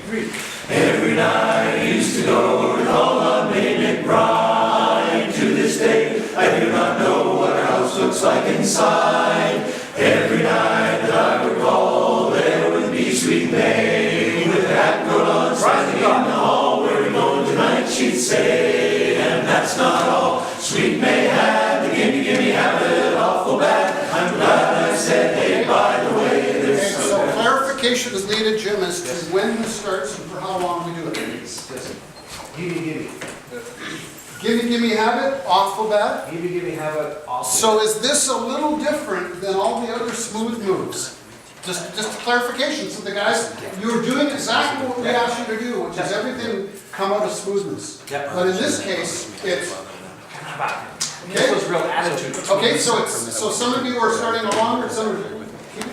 3. Every night I used to go to call on May McBride. To this day, I do not know what her house looks like inside. Every night that I would call, there would be sweet May with her hat and coat on, standing in the hall. Where we going tonight, she'd say. And that's not all. Sweet May had the gimme habit awful bad. I'm glad I said, hey, by the way, there's So clarification is needed, Jim, as to when this starts and for how long we do it. Gimme. Gimme habit, awful bad. Gimme habit, awful. So is this a little different than all the other smooth moves? Just a clarification, so the guys, you're doing exactly what we asked you to do, which is everything come out of smoothness. Yep. But in this case, it's, This was real attitude. okay, so some of you are starting along, or some of you,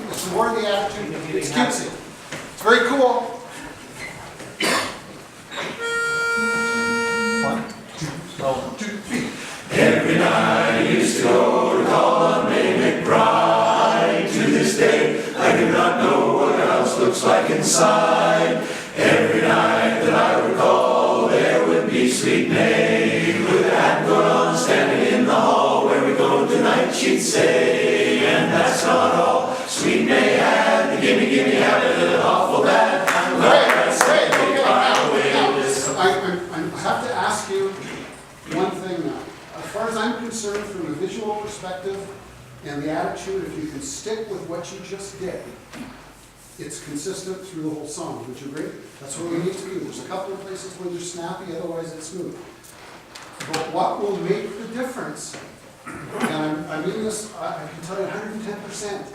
it's more of the attitude, it's cutesy. It's very cool. 1, 2, 3. Every night I used to go to call on May McBride. To this day, I do not know what her house looks like inside. Every night that I would call, there would be sweet May with her hat and coat on, standing in the hall. Where we going tonight, she'd say. And that's not all. Sweet May had the gimme habit awful bad. I'm glad I said, hey, by the way, this. I have to ask you one thing now. As far as I'm concerned, from a visual perspective and the attitude, if you can stick with what you just did, it's consistent through the whole song. Would you agree? That's what we need to do. There's a couple of places where they're snappy, otherwise it's smooth. But what will make the difference, and I mean this, I can tell you 110%,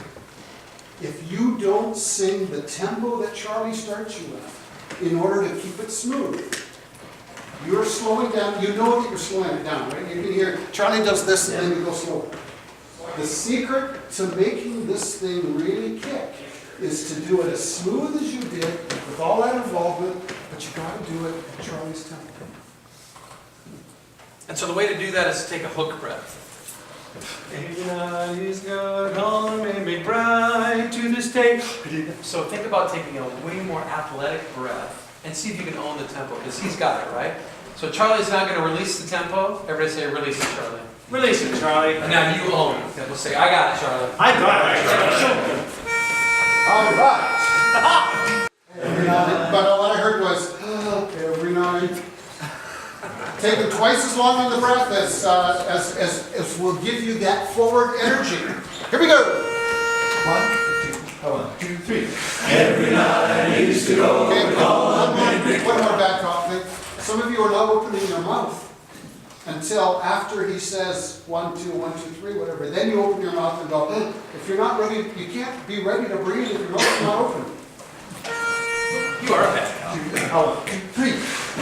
if you don't sing the tempo that Charlie starts you with in order to keep it smooth, you're slowing down. You know that you're slowing it down, right? You can hear Charlie does this and then you go slower. The secret to making this thing really kick is to do it as smooth as you did with all that involvement, but you got to do it at Charlie's tempo. And so the way to do that is to take a hook breath. Every night he's got on May McBride to this day. So think about taking a way more athletic breath and see if you can own the tempo, because he's got it, right? So Charlie's not going to release the tempo. Everybody say, release it, Charlie. Release it, Charlie. And now you own it. Then we'll say, I got it, Charlie. I got it. All right. Every night, but what I heard was, every night. Taking twice as long on the breath as will give you that forward energy. Here we go. 1, 2, 3. Every night I used to go to call on May McBride. One more back off thing. Some of you are not opening your mouth until after he says 1, 2, 1, 2, 3, whatever. Then you open your mouth and go, if you're not ready, you can't be ready to breathe if your mouth is not open. You are a bad guy. 1, 2, 3.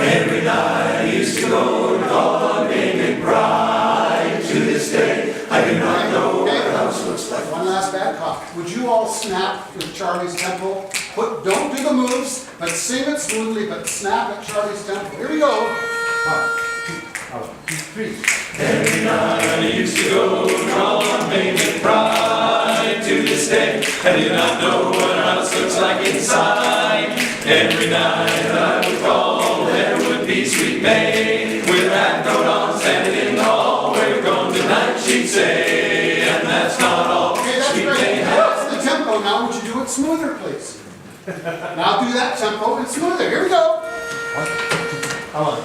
Every night I used to go to call on May McBride. To this day, I do not know what her house looks like. One last bad cough. Would you all snap with Charlie's tempo? Don't do the moves, but sing it smoothly, but snap at Charlie's tempo. Here we go. 1, 2, 3. Every night I used to go to call on May McBride. To this day, I do not know what her house looks like inside. Every night that I would call, there would be sweet May with her hat and coat on, standing in the hall. Where we going tonight, she'd say. And that's not all. Okay, that's Sweet great. May That's the tempo. Now would you do it smoother, please? Now do that tempo and smoother. Here we go. 1,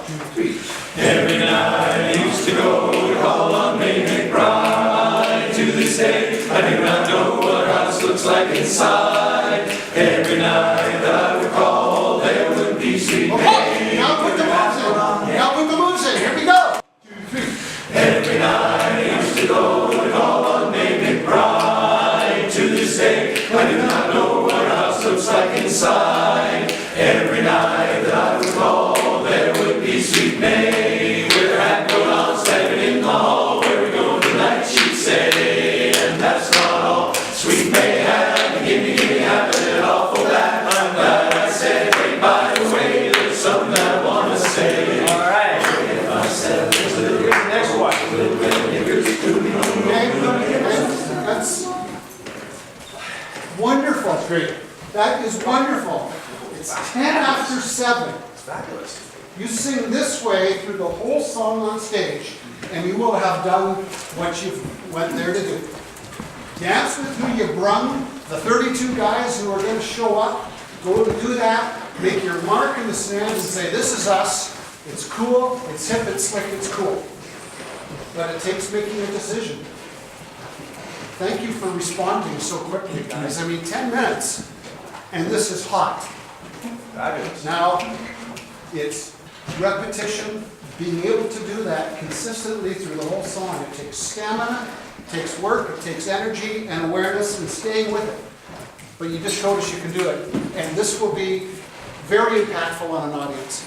2, 3. Every night I used to go to call on May McBride. To this day, I do not know what her house looks like inside. Every night that I would call, there would be sweet May. Okay, now put the moves in. Now put the moves in. Here we go. 2, 3. Every night I used to go to call on May McBride. To this day, I do not know what her house looks like inside. Every night that I would call, there would be sweet May with her hat and coat on, standing in the hall. Where we going tonight, she'd say. And that's not all. Sweet May had the gimme habit awful bad. I'm glad I said, hey, by the way, there's something that I want to say. All right. If I said there's a little Here's the next one. That's wonderful. That's great. That is wonderful. It's 10 after 7. It's fabulous. You sing this way through the whole song on stage, and you will have done what you went there to do. Dance with who you brung, the 32 guys who are going to show up. Go to do that, make your mark in the sand and say, this is us. It's cool, it's hip, it's slick, it's cool. But it takes making a decision. Thank you for responding so quickly, guys. I mean, 10 minutes, and this is hot. Fabulous. Now, it's repetition, being able to do that consistently through the whole song. It takes stamina, it takes work, it takes energy and awareness and staying with it. But you just showed us you can do it. And this will be very impactful on an audience.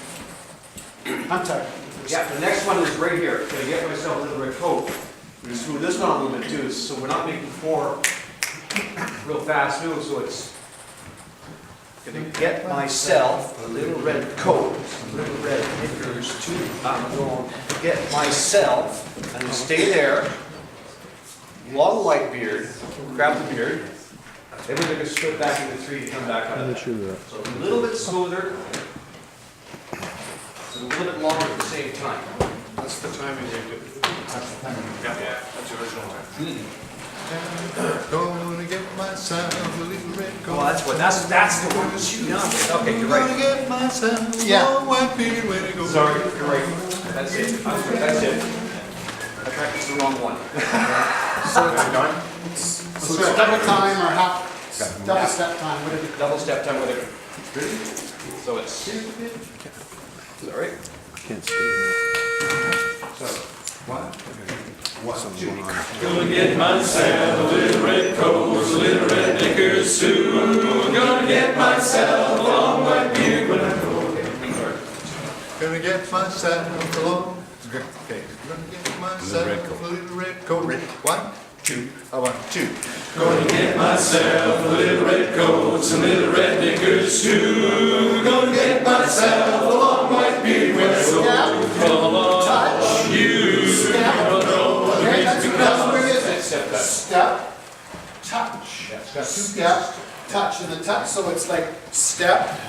I'm tired. Yeah, the next one is right here. Gonna get myself a little red coat. I'm gonna smooth this one a little bit too, so we're not making 4 real fast moves, so it's gonna get myself a little red coat, some little red knickers too. I'm going to get myself, and stay there. Long white beard, grab the beard. Then we're gonna split back into 3 to come back out of that. So a little bit smoother, so a little bit longer at the same time. That's the timing you do. Yeah, that's the original time. Gonna get myself a little red coat. Well, that's the one that's shooting up. Okay, you're Gonna right. get myself a Yeah. long white beard when I go. Sorry, you're right. That's it. That's it. I practiced the wrong one. So it's double time or double step time, whatever. Double step time, whatever. So it's. Is that right? Gonna get myself a little red coat, a little red knickers too. Gonna get myself a long white beard when I go. Gonna get myself a long. Okay. Gonna get myself a little red coat. 1, 2, 1, 2. Gonna get myself a little red coat, some little red knickers too. Gonna get myself a long white beard when I go. Come on, touch you. Okay, that's where it is. Step, touch. Step, touch. And the touch, so it's like step,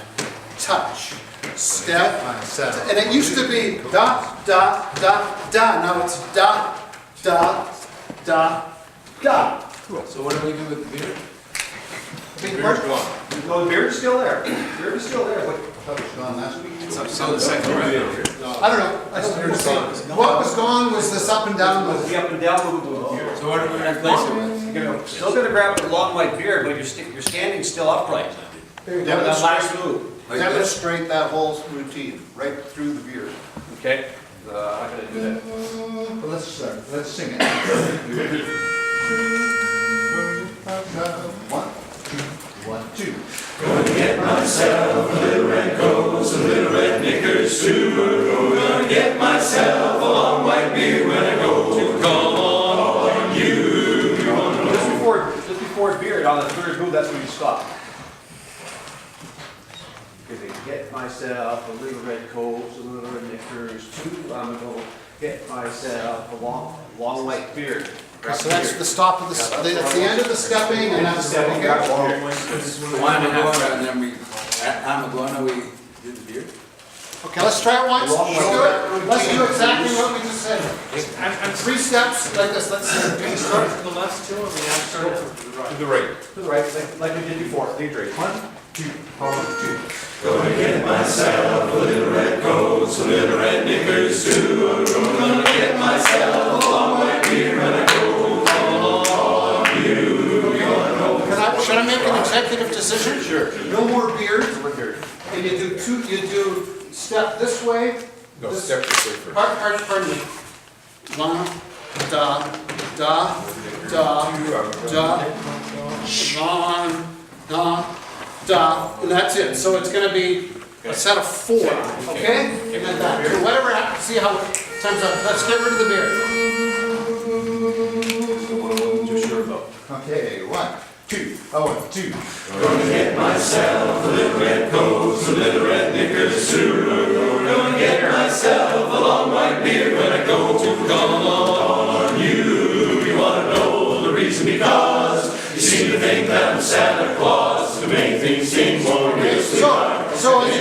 touch. Step, and it used to be da, da, da, da. Now it's da, da, da, da. So what do we do with the beard? Beard's gone. No, the beard's still there. Beard is still there. But It's on the second right. I don't know. What was gone was this up and down move. the up and down movement. So what do we replace it with? Still gonna grab the long white beard, but you're standing still upright. There you That go. last move. Demonstrate that whole routine, right through the beard. Okay? I'm not gonna do that. But let's sing it. 1, 2, 1, 2. Gonna get myself a little red coat, some little red knickers too. Gonna get myself a long white beard when I go. Come on, you. Just before beard, on the third move, that's when you stop. Gonna get myself a little red coat, some little red knickers too. I'm gonna get myself a long white beard. Grab So the that's beard. the stop of the, that's the end of the stepping, and that's the Stepping, grab the beard. One and a half, and then we, I'm going, we did the beard? Okay, let's try it once. Long Let's do it. Let's do exactly what we just said. I'm 3 steps like this. Let's see. Can we start from the left too, or we have to start from the right? To the right. To the right, like we did before. Lead right. 1, 2, 1, 2. Gonna get myself a little red coat, some little red knickers too. Gonna get myself a long white beard when I go. Come on, you. Should I make an executive decision? Sure. No more beard, Beard. and you do step this way. No, this- step this way first. Pardon me. One, da, da, da, da, one, da, da, and that's it. So it's gonna be a set of 4, okay? And then that, so whatever happens, see how it times up. Let's get rid of the beard. Too sure though. Okay, 1, 2, 1, 2. Gonna get myself a little red coat, some little red knickers too. Gonna get myself a long white beard when I go. Come on, you wanna know the reason? Because you seem to think that I'm Santa Claus to make things seem more realistic. So So as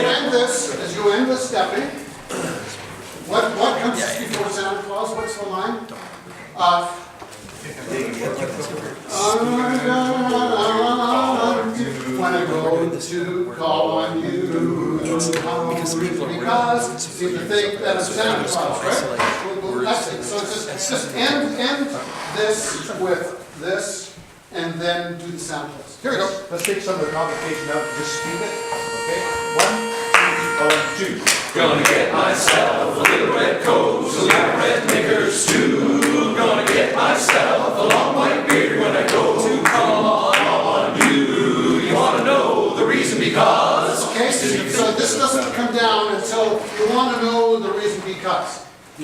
you end this stepping, what comes before Santa Claus? What's the line? When I go to call on you, because you think that I'm Santa Claus, right? Well, that's it. So it's just end this with this, and then do the Santa Claus. Here we go. Let's take some of the complication out, just speak it, okay? 1, 2. Gonna get myself a little red coat, some little red knickers too. Gonna get myself a long white beard when I go to call on you. You wanna know the reason because? Okay, so this doesn't come down until you want to know the reason because.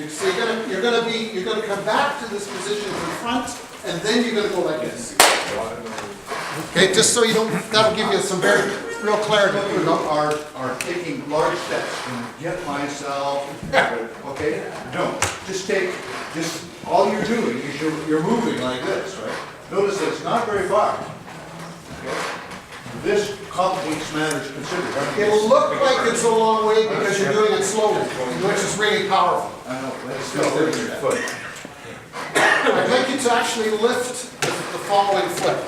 So you're gonna come back to this position in front, and then you're gonna go like this. Okay, just so you don't. That'll give you some very real clarity. You are taking large steps and get myself, okay? No, just all you're doing is you're moving like this, right? Notice that it's not very far. Okay? This complicates matters considerably. It'll look like it's a long way because you're doing it slowly, which is really powerful. I know, let's still hurt your foot. I'd like you to actually lift the following foot.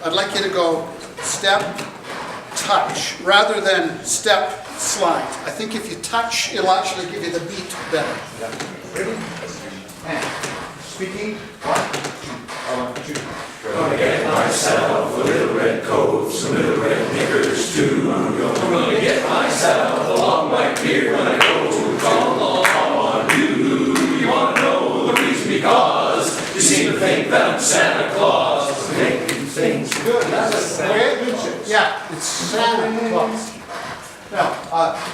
I'd like you to go step, touch, rather than step, slide. I think if you touch, it'll actually give you the beat better. Ready? And speaking, 1, 2, 2. Gonna get myself a little red coat, some little red knickers too. Gonna get myself a long white beard when I go to call on you. You wanna know the reason because you seem to think that I'm Santa Claus. Making things good. That's a Okay? Yeah, it's Santa Claus. Now,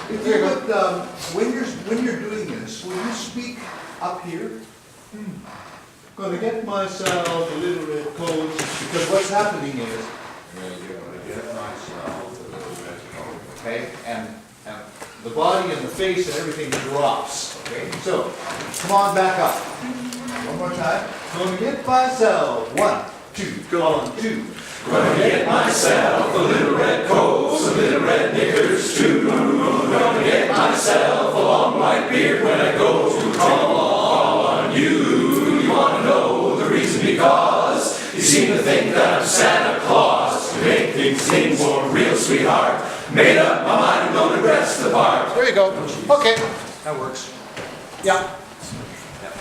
if you would, when you're doing this, will you speak up here? Gonna get myself a little red coat, because what's happening is, gonna get myself a little red coat, okay? And the body and the face and everything drops, okay? So, come on back up. One more time. Gonna get myself, 1, 2, go on, 2. Gonna get myself a little red coat, some little red knickers too. Gonna get myself a long white beard when I go to call on you. You wanna know the reason because you seem to think that I'm Santa Claus. To make things seem more real, sweetheart. Made up my mind, I'm gonna dress the part. There you go. Okay. That works. Yeah.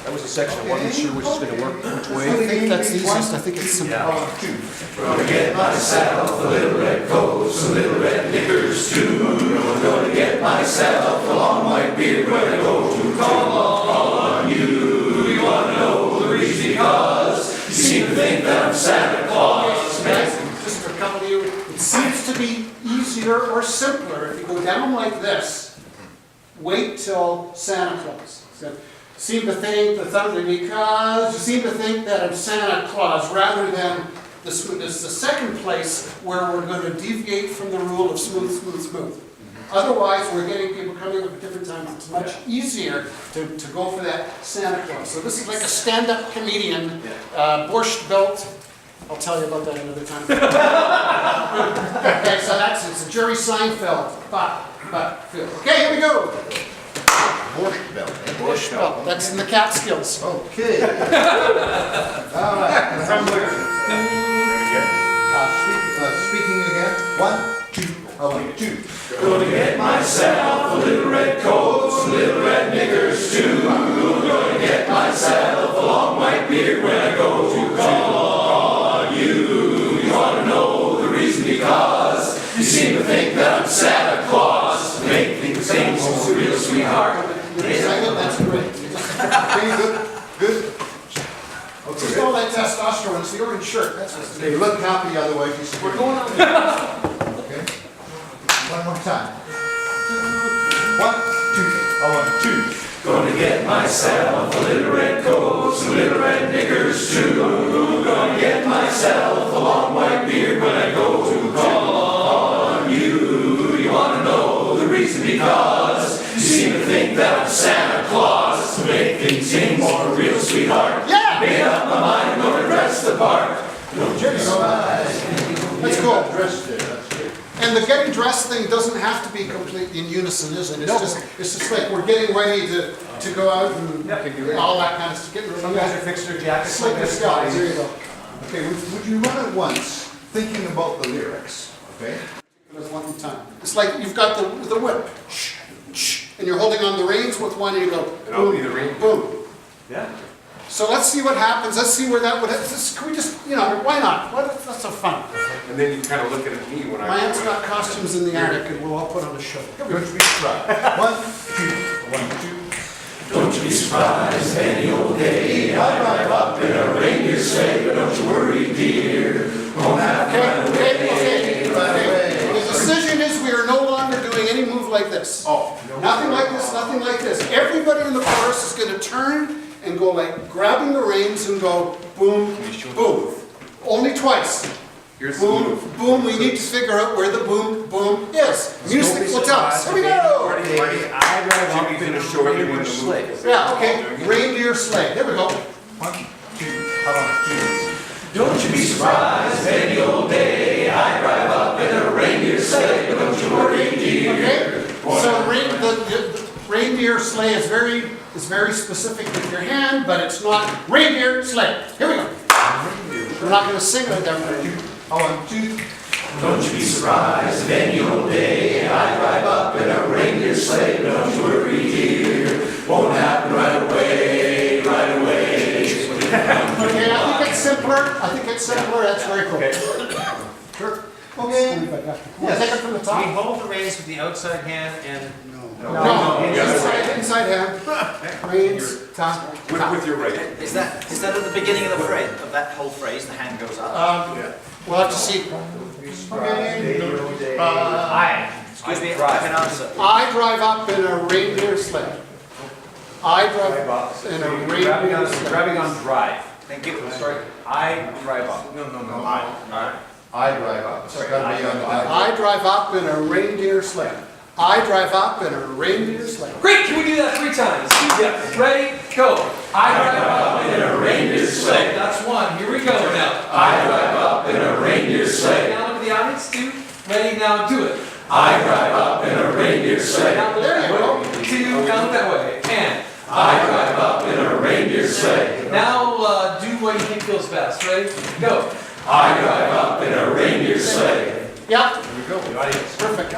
That was the section I wasn't sure which is gonna work, which I way. think that's the easiest. I think it's simple. Yeah. 2. Gonna get myself a little red coat, some little red knickers too. Gonna get myself a long white beard when I go to call on you. You wanna know the reason because you seem to think that I'm Santa Claus. Just for a couple of you, it seems to be easier or simpler if you go down like this. Wait till Santa Claus. So, seem to think because you seem to think that I'm Santa Claus rather than this is the second place where we're going to deviate from the rule of smooth, smooth, smooth. Otherwise, we're getting people coming up at different times. It's much easier to go for that Santa Claus. So this is like a stand-up comedian, Borscht Belt. I'll tell you about that another time. Okay, so it's a Jerry Seinfeld, but Phil. Okay, here we go. Borscht Belt. Borscht Belt. That's in the Catskills. Okay. All right. From where? Speaking again. 1, 2, 2. Gonna get myself a little red coat, some little red knickers too. Gonna get myself a long white beard when I go to call on you. You wanna know the reason because you seem to think that I'm Santa Claus. Make things seem so real, sweetheart. That's great. Okay, good. Just all that testosterone, it's the orange shirt. That's what's Okay, you look happy otherwise you see. We're going on. Okay. One more time. 1, 2, 2. Gonna get myself a little red coat, some little red knickers too. Gonna get myself a long white beard when I go to call on you. You wanna know the reason because you seem to think that I'm Santa Claus. To make things seem more real, sweetheart. Yeah! Made up my mind, I'm gonna dress the part. That's cool. Dressed there, that's good. And the getting dressed thing doesn't have to be completely in unison, is it? It's just like we're getting ready to go out and all that kind of stuff. Getting Some guys are fixing their jackets. Slick some your guys scalps, there ties. you go. Okay, would you run it once, thinking about the lyrics, okay? There's one time. It's like you've got the whip, and you're holding on the reins with one, and you go And I'll be boom, the ring. boom. Yeah. So let's see what happens. Let's see where that would. Can we just, why not? That's so fun. And then you kind of look at me when My aunt's got costumes in the attic, and we'll all put on a show. Good, right. 1, 2, 1, 2. Don't you be surprised any old day I drive up in a reindeer sleigh, but don't you worry, dear. Won't have to run away. Okay. The decision is we are no longer doing any move like this. Oh. Nothing like this, nothing like this. Everybody in the chorus is going to turn and go like grabbing the reins and go boom, boom. Only twice. Here's the Boom, move. boom. We need to figure out where the boom, boom is. Music will tell us. Here we go. Marty, I drive up Jimmy's in gonna a show everyone reindeer the sleigh. move. Yeah, okay. Reindeer sleigh. Here we go. 1, 2, how about 2? Don't you be surprised any old day I drive up in a reindeer sleigh, but don't you worry, dear. Okay. So the reindeer sleigh is very specific with your hand, but it's not reindeer sleigh. Here we go. We're not going to sing it down there. 1, 2. Don't you be surprised if any old day I drive up in a reindeer sleigh, but don't you worry, dear. Won't happen right away, right away. Okay, I think it's simpler. That's very cool. Sure. Okay. Yeah, take it from the We top. hold the reins with the outside hand and. No, inside hand. Reins, top. With your right. Is that at the beginning of the phrase, of that whole phrase, the hand goes up? We'll have to see. Excuse me, I can answer. I drive up in a reindeer sleigh. I drive up in a reindeer sleigh. Grabbing on drive. Thank you. Sorry, I drive up. No. I drive up. It's Sorry, gotta be on the back. I drive up in a reindeer sleigh. I drive up in a reindeer sleigh. Great, can we do that 3 times? Yeah, ready, go. I drive up in a reindeer sleigh. That's one, here we go now. I drive up in a reindeer sleigh. Now look at the audience, 2, ready, now do it. I drive up in a reindeer sleigh. Now look There that you go. way. 2, now look that way, and. I drive up in a reindeer sleigh. Now do what you think feels best, ready, go. I drive up in a reindeer sleigh. Yeah, Here we go. The audience. perfect.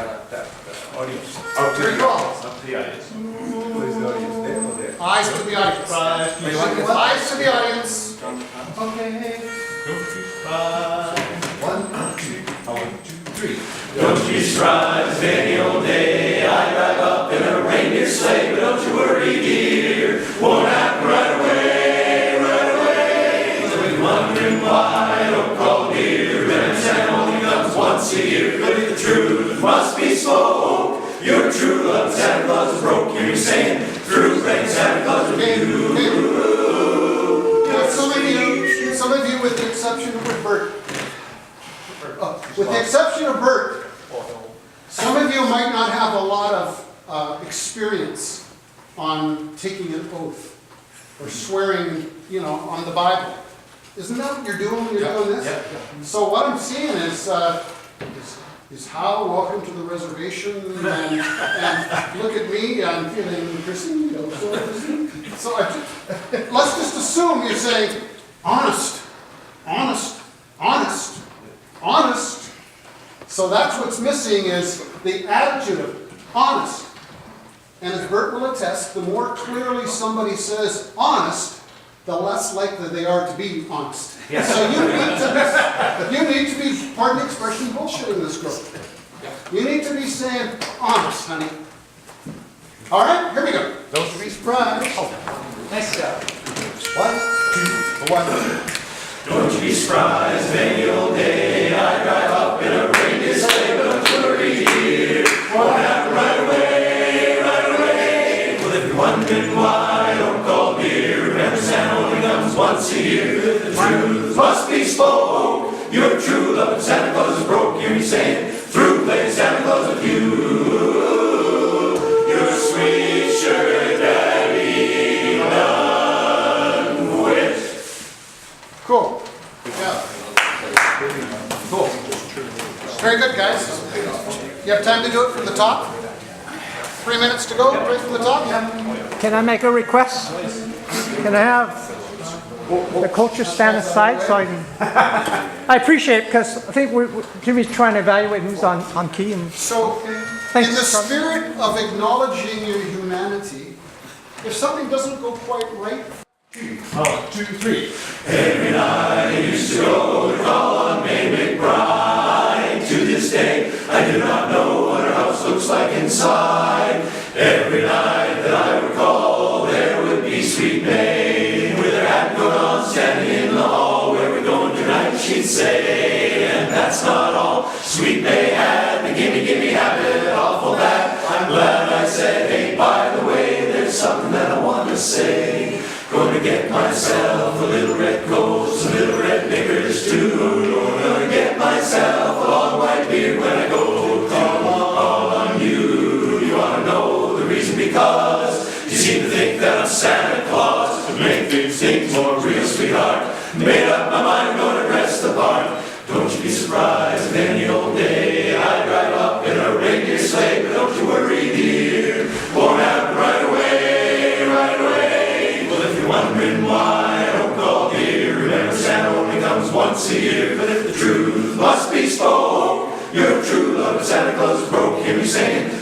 Audience. Up to Very the cool. Up to the audience. Where's the audience? There or there? Eyes to the audience. Eyes to the audience. Okay. 1, 2, 3. Don't you be surprised any old day I drive up in a reindeer sleigh, but don't you worry, dear. Won't happen right away, right away. You'll be wondering why I don't call dear. And Santa only comes once a year. But if the truth must be spoke, your true love Santa Claus is broke. Hear me saying, true friend Santa Claus with Okay, you. okay. Now, some of you, with the exception of Bert, with the exception of Bert, some of you might not have a lot of experience on taking an oath or swearing, on the Bible. Isn't that what you're doing when you're doing this? So what I'm seeing is Hal, welcome to the reservation, and look at me, I'm feeling christened, So let's just assume you're saying, honest, honest, honest, honest. So that's what's missing is the adjective of honest. And as Bert will attest, the more clearly somebody says honest, the less likely they are to be honest. Yes. So you need to be, pardon the expression, bullshitting this group. You need to be saying honest, honey. All right, here we go. Don't be surprised. Nice job. 1, 2, 1. Don't you be surprised if any old day I drive up in a reindeer sleigh, but don't you worry, dear. Won't happen right away, right away. Well, if you're wondering why I don't call beer, remember Santa only comes once a year. The truth must be spoke. Your true love and Santa Claus is broke. Hear me saying, through playing Santa Claus with you. Your sweet sugar daddy done with. Cool. Good job. Cool. Very good, guys. You have time to do it from the top? 3 minutes to go, right from the top? Can I make a request? Can I have the coaches stand aside so I can... I appreciate it because I think Jimmy's trying to evaluate who's on key and... So, Thanks, in the Charlie. spirit of acknowledging your humanity, if something doesn't go quite right, 1, 2, 3. Every night I used to go to call on May McBride. To this day, I do not know what her house looks like inside. Every night that I would call, there would be sweet May, with her hat coat on, standing in the hall. Where we're going tonight, she'd say, and that's not all. Sweet May had the gimme habit, awful bad. I'm glad I said, hey, by the way, there's something that I want to say. Gonna get myself a little red coat, some little red knickers too. Gonna get myself a long white beard when I go to call on you. You wanna know the reason? Because you seem to think that I'm Santa Claus. To make things more real, sweetheart, made up my mind, gonna dress the part. Don't you be surprised if any old day I drive up in a reindeer sleigh. But don't you worry, dear, won't happen right away, right away. Well, if you're wondering why I don't call dear, remember Santa only comes once a year. But if the truth must be spoke, you're a true love, Santa Claus is broke. Hear me saying,